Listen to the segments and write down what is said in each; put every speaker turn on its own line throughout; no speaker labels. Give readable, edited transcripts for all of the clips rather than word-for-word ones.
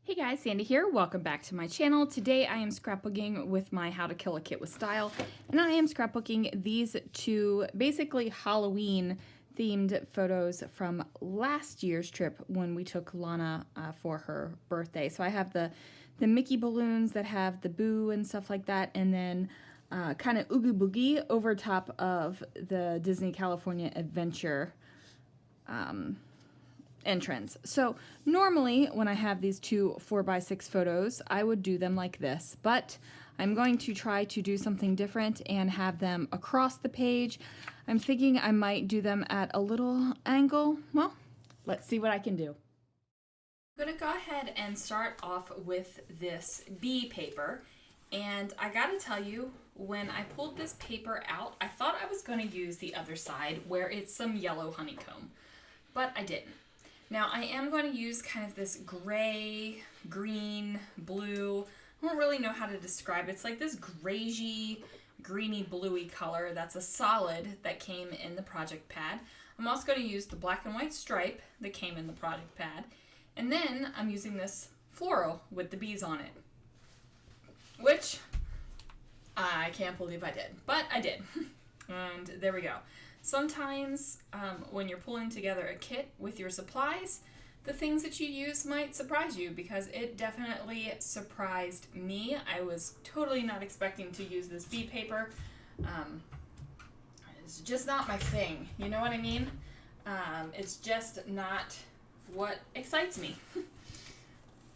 Hey guys, Sandy here. Welcome back to my channel. Today I am scrapbooking with my How to Kill a Kit with Style, and I am scrapbooking these two basically Halloween themed photos from last year's trip when we took Lana for her birthday. So I have the Mickey balloons that have the boo and stuff like that, and then kind of Oogie Boogie over top of the Disney California Adventure entrance. So normally when I have these two 4x6 photos, I would do them like this, but I'm going to try to do something different and have them across the page. I'm thinking I might do them at a little angle. Well, let's see what I can do. I'm gonna go ahead and start off with this bee paper. And I gotta tell you, when I pulled this paper out, I thought I was gonna use the other side where it's some yellow honeycomb, but I didn't. Now I am going to use kind of this gray, green, blue. I don't really know how to describe it. It's like this grayy, greeny, bluey color. That's a solid that came in the project pad. I'm also going to use the black and white stripe that came in the project pad. And then I'm using this floral with the bees on it, which I can't believe I did, but I did. And there we go. Sometimes when you're pulling together a kit with your supplies, the things that you use might surprise you, because it definitely surprised me. I was totally not expecting to use this bee paper. It's just not my thing, you know what I mean? It's just not what excites me.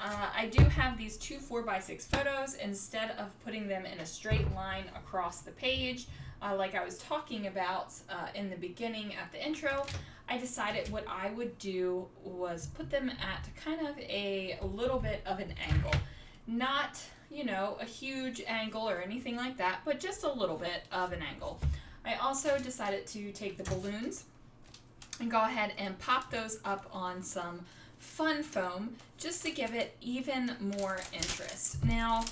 I do have these two 4x6 photos. Instead of putting them in a straight line across the page, like I was talking about in the beginning at the intro, I decided what I would do was put them at kind of a little bit of an angle. Not, you know, a huge angle or anything like that, but just a little bit of an angle. I also decided to take the balloons and go ahead and pop those up on some fun foam just to give it even more interest. Now,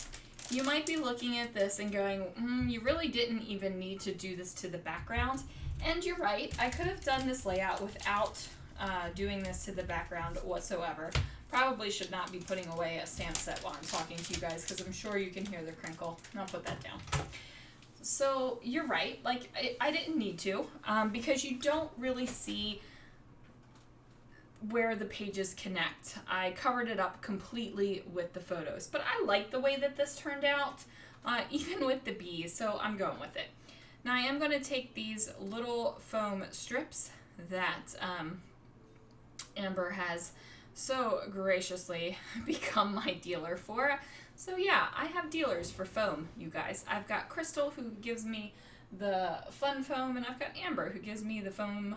you might be looking at this and going, you really didn't even need to do this to the background. And you're right, I could have done this layout without doing this to the background whatsoever. Probably should not be putting away a stamp set while I'm talking to you guys, because I'm sure you can hear the crinkle. I'll put that down. So you're right, like I didn't need to, because you don't really see where the pages connect. I covered it up completely with the photos, but I like the way that this turned out, even with the bees, so I'm going with it. Now I am going to take these little foam strips that Amber has so graciously become my dealer for. So yeah, I have dealers for foam, you guys. I've got Crystal, who gives me the fun foam, and I've got Amber, who gives me the foam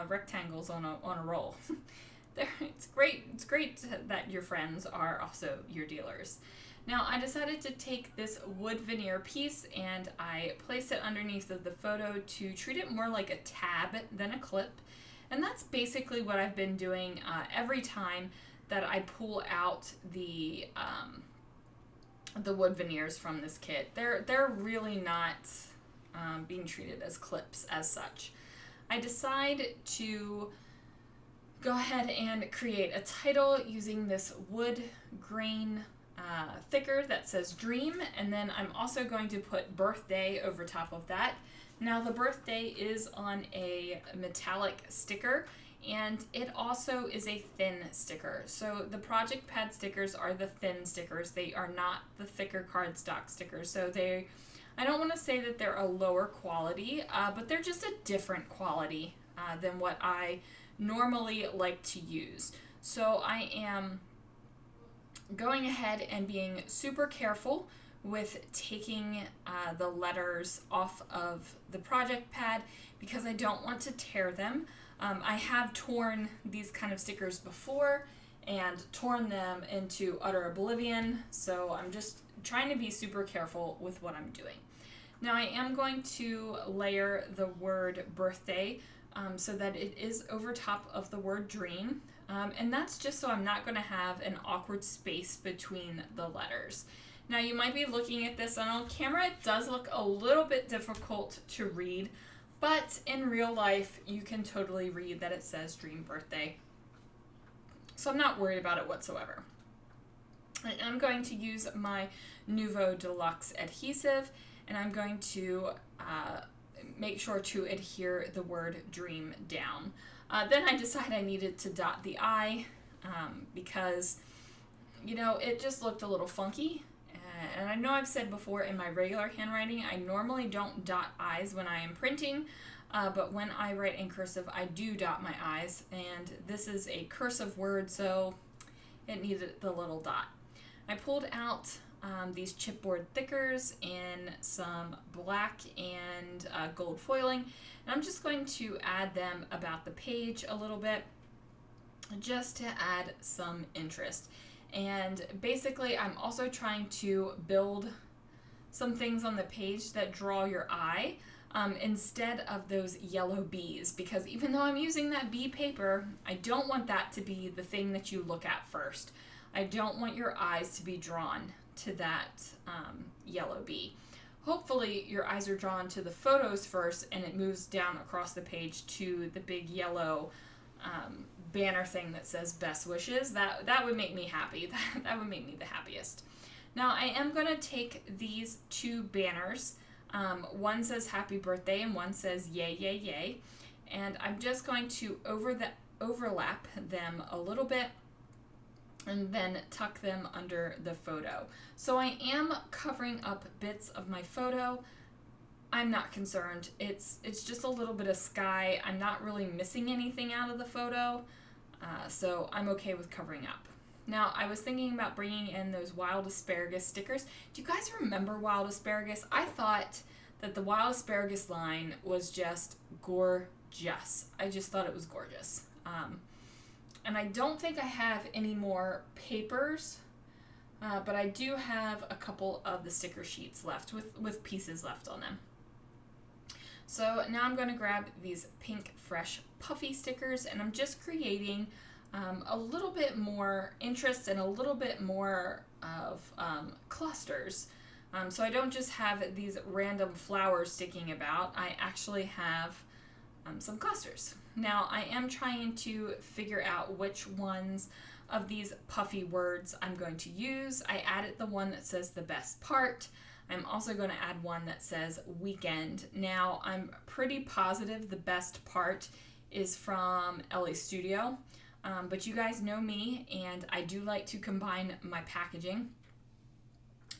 rectangles on a roll. It's great that your friends are also your dealers. Now I decided to take this wood veneer piece and I placed it underneath of the photo to treat it more like a tab than a clip. And that's basically what I've been doing every time that I pull out the wood veneers from this kit. They're really not being treated as clips as such. I decide to go ahead and create a title using this wood grain thicker that says Dream, and then I'm also going to put birthday over top of that. Now the birthday is on a metallic sticker, and it also is a thin sticker. So the project pad stickers are the thin stickers. They are not the thicker cardstock stickers. So I don't want to say that they're a lower quality, but they're just a different quality than what I normally like to use. So I am going ahead and being super careful with taking the letters off of the project pad, because I don't want to tear them. I have torn these kind of stickers before and torn them into utter oblivion, so I'm just trying to be super careful with what I'm doing. Now I am going to layer the word birthday so that it is over top of the word dream. And that's just so I'm not going to have an awkward space between the letters. Now you might be looking at this on camera. It does look a little bit difficult to read, but in real life you can totally read that it says dream birthday. So I'm not worried about it whatsoever. I'm going to use my Nuvo Deluxe adhesive, and I'm going to make sure to adhere the word dream down. Then I decided I needed to dot the I because, you know, it just looked a little funky. And I know I've said before in my regular handwriting, I normally don't dot I's when I am printing, but when I write in cursive, I do dot my I's, and this is a cursive word, so it needed the little dot. I pulled out these chipboard thickers in some black and gold foiling, and I'm just going to add them about the page a little bit just to add some interest. And basically I'm also trying to build some things on the page that draw your eye instead of those yellow bees, because even though I'm using that bee paper, I don't want that to be the thing that you look at first. I don't want your eyes to be drawn to that yellow bee. Hopefully your eyes are drawn to the photos first and it moves down across the page to the big yellow banner thing that says best wishes. That would make me happy. That would make me the happiest. Now I am going to take these two banners. One says happy birthday and one says yay, yay, yay. And I'm just going to overlap them a little bit and then tuck them under the photo. So I am covering up bits of my photo. I'm not concerned. It's just a little bit of sky. I'm not really missing anything out of the photo, so I'm okay with covering up. Now, I was thinking about bringing in those wild asparagus stickers. Do you guys remember wild asparagus? I thought that the wild asparagus line was just gorgeous. I just thought it was gorgeous. And I don't think I have any more papers, but I do have a couple of the sticker sheets left with pieces left on them. So now I'm going to grab these pink fresh puffy stickers, and I'm just creating a little bit more interest and a little bit more of clusters. So I don't just have these random flowers sticking about. I actually have some clusters. Now I am trying to figure out which ones of these puffy words I'm going to use. I added the one that says the best part. I'm also going to add one that says weekend. Now I'm pretty positive the best part is from LA Studio, but you guys know me and I do like to combine my packaging,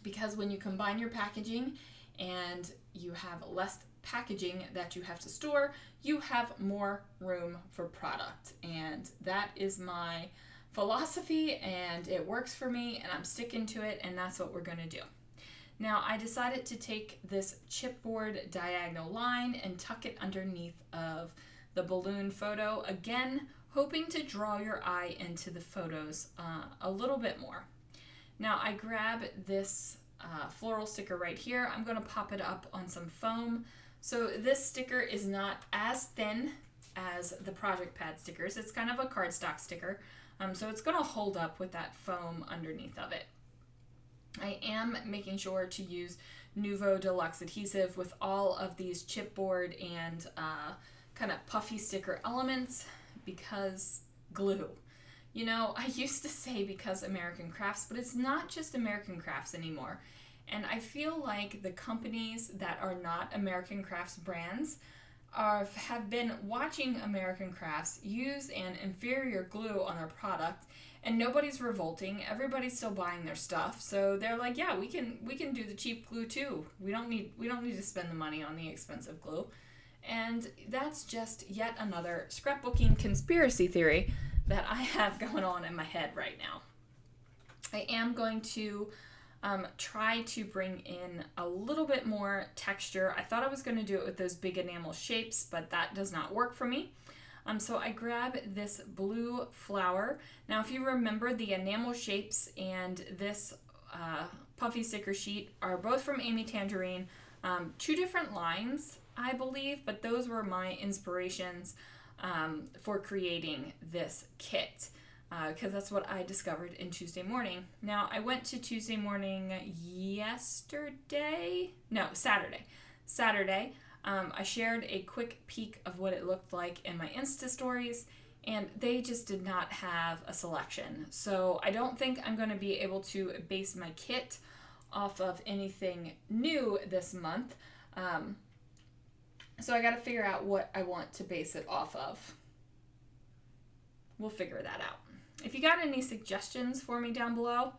because when you combine your packaging and you have less packaging that you have to store, you have more room for product, and that is my philosophy and it works for me and I'm sticking to it, and that's what we're going to do. Now I decided to take this chipboard diagonal line and tuck it underneath of the balloon photo, again hoping to draw your eye into the photos a little bit more. Now I grab this floral sticker right here. I'm going to pop it up on some foam. So this sticker is not as thin as the project pad stickers. It's kind of a cardstock sticker, so it's going to hold up with that foam underneath of it. I am making sure to use Nuvo Deluxe adhesive with all of these chipboard and kind of puffy sticker elements, because glue. You know, I used to say because American Crafts, but it's not just American Crafts anymore. And I feel like the companies that are not American Crafts brands have been watching American Crafts use an inferior glue on their product, and nobody's revolting. Everybody's still buying their stuff, so they're like, yeah, we can do the cheap glue too. We don't need to spend the money on the expensive glue. And that's just yet another scrapbooking conspiracy theory that I have going on in my head right now. I am going to try to bring in a little bit more texture. I thought I was going to do it with those big enamel shapes, but that does not work for me. So I grab this blue flower. Now if you remember, the enamel shapes and this puffy sticker sheet are both from Amy Tangerine. Two different lines, I believe, but those were my inspirations for creating this kit, because that's what I discovered in Tuesday morning. Now I went to Tuesday morning Saturday. I shared a quick peek of what it looked like in my Insta stories, and they just did not have a selection. So I don't think I'm going to be able to base my kit off of anything new this month. So I got to figure out what I want to base it off of. We'll figure that out. If you got any suggestions for me down below,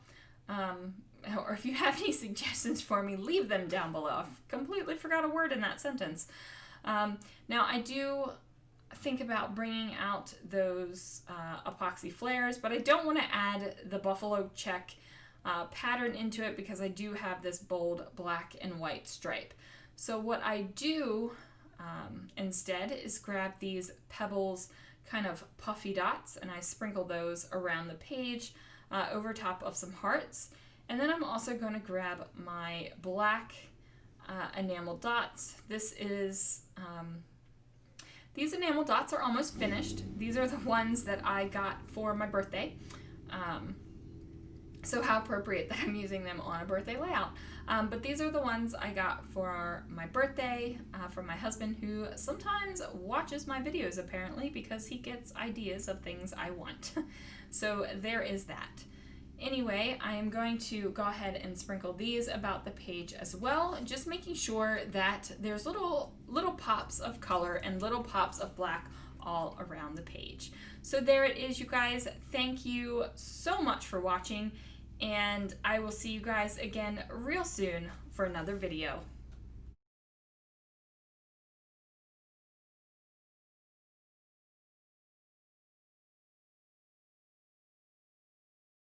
or if you have any suggestions for me, leave them down below. I've completely forgot a word in that sentence. Now I do think about bringing out those epoxy flares, but I don't want to add the buffalo check pattern into it because I do have this bold black and white stripe. So what I do instead is grab these Pebbles kind of puffy dots, and I sprinkle those around the page over top of some hearts. And then I'm also going to grab my black enamel dots. This is these enamel dots are almost finished. These are the ones that I got for my birthday. So how appropriate that I'm using them on a birthday layout. But these are the ones I got for my birthday from my husband, who sometimes watches my videos apparently because he gets ideas of things I want. So there is that. Anyway, I am going to go ahead and sprinkle these about the page as well, just making sure that there's little pops of color and little pops of black all around the page. So there it is, you guys. Thank you so much for watching, and I will see you guys again real soon for another video.